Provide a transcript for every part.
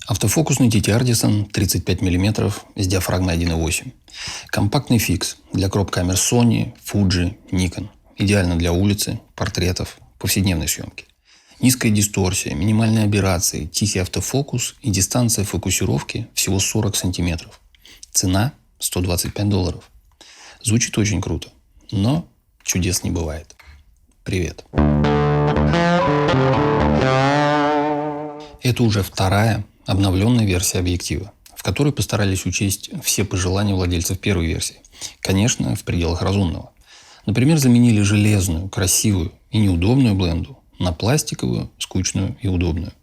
Автофокусный TT Ardison 35 мм с диафрагмой 1.8. Компактный фикс для кроп-камер Sony, Fuji, Nikon. Идеально для улицы, портретов, повседневной съемки. Низкая дисторсия, минимальные аберрации, тихий автофокус и дистанция фокусировки всего 40 см. Цена $125. Звучит очень круто, но чудес не бывает. Привет. Это уже вторая обновленная версия объектива, в которой постарались учесть все пожелания владельцев первой версии. Конечно, в пределах разумного. Например, заменили железную, красивую и неудобную бленду на пластиковую, скучную и удобную.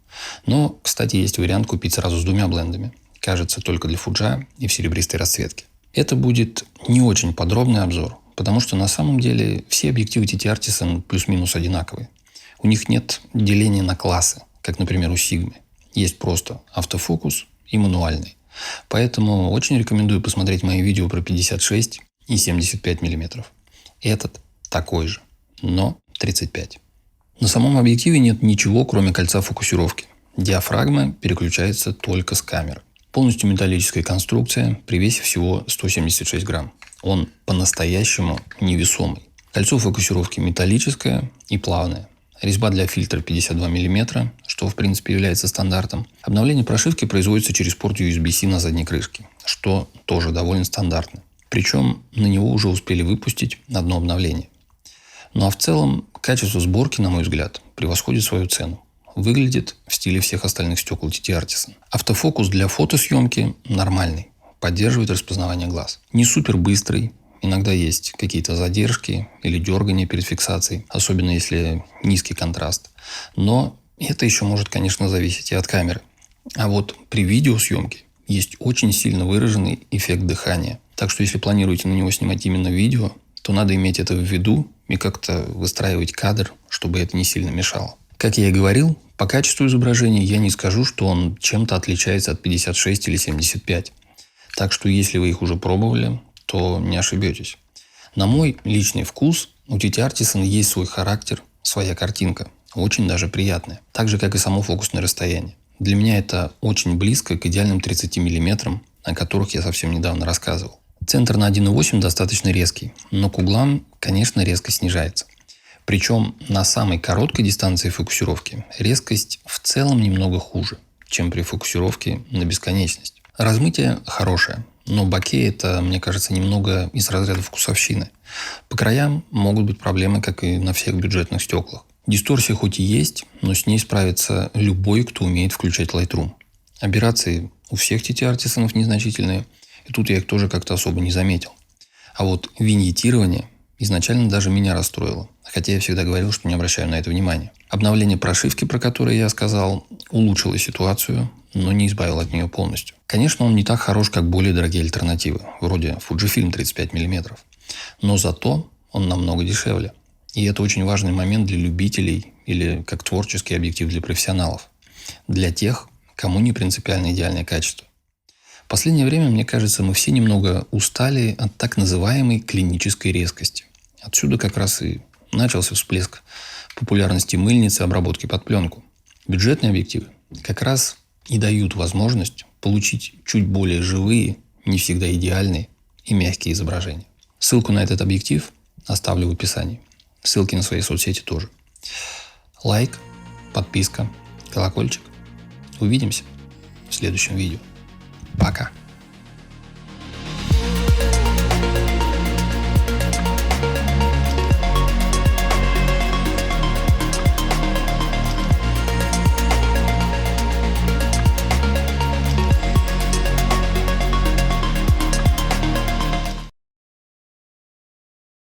Но, кстати, есть вариант купить сразу с двумя блендами. Кажется, только для Fuji и в серебристой расцветке. Это будет не очень подробный обзор, потому что на самом деле все объективы TT Ardison плюс-минус одинаковые. У них нет деления на классы, как, например, у Sigma. Есть просто автофокус и мануальный. Поэтому очень рекомендую посмотреть мои видео про 56 и 75 мм. Этот такой же, но 35. На самом объективе нет ничего, кроме кольца фокусировки. Диафрагма переключается только с камеры. Полностью металлическая конструкция при весе всего 176 грамм. Он по-настоящему невесомый. Кольцо фокусировки металлическое и плавное. Резьба для фильтра 52 мм, что в принципе является стандартом. Обновление прошивки производится через порт USB-C на задней крышке, что тоже довольно стандартно. Причем на него уже успели выпустить одно обновление. Ну а в целом качество сборки, на мой взгляд, превосходит свою цену. Выглядит в стиле всех остальных стекол TT Ardison. Автофокус для фотосъемки нормальный, поддерживает распознавание глаз. Не супер быстрый. Иногда есть какие-то задержки или дергания перед фиксацией, особенно если низкий контраст. Но это еще может, конечно, зависеть и от камеры. А вот при видеосъемке есть очень сильно выраженный эффект дыхания. Так что если планируете на него снимать именно видео, то надо иметь это в виду и как-то выстраивать кадр, чтобы это не сильно мешало. Как я и говорил, по качеству изображения я не скажу, что он чем-то отличается от 56 или 75. Так что если вы их уже пробовали, то не ошибетесь. На мой личный вкус у TT Ardison есть свой характер, своя картинка. Очень даже приятная. Так же, как и само фокусное расстояние. Для меня это очень близко к идеальным 30 мм, о которых я совсем недавно рассказывал. Центр на 1.8 достаточно резкий, но к углам, конечно, резко снижается. Причем на самой короткой дистанции фокусировки резкость в целом немного хуже, чем при фокусировке на бесконечность. Размытие хорошее, но бокей это, мне кажется, немного из разряда вкусовщины. По краям могут быть проблемы, как и на всех бюджетных стеклах. Дисторсия хоть и есть, но с ней справится любой, кто умеет включать Lightroom. Аберрации у всех TT Ardison незначительные, и тут я их тоже как-то особо не заметил. А вот виньетирование изначально даже меня расстроило, хотя я всегда говорил, что не обращаю на это внимания. Обновление прошивки, про которое я сказал, улучшило ситуацию, но не избавило от нее полностью. Конечно, он не так хорош, как более дорогие альтернативы, вроде Fujifilm 35 мм. Но зато он намного дешевле. И это очень важный момент для любителей или как творческий объектив для профессионалов. Для тех, кому не принципиально идеальное качество. В последнее время, мне кажется, мы все немного устали от так называемой клинической резкости. Отсюда как раз и начался всплеск популярности мыльницы обработки под пленку. Бюджетные объективы как раз и дают возможность получить чуть более живые, не всегда идеальные и мягкие изображения. Ссылку на этот объектив оставлю в описании. Ссылки на свои соцсети тоже. Лайк, подписка, колокольчик. Увидимся в следующем видео. Пока.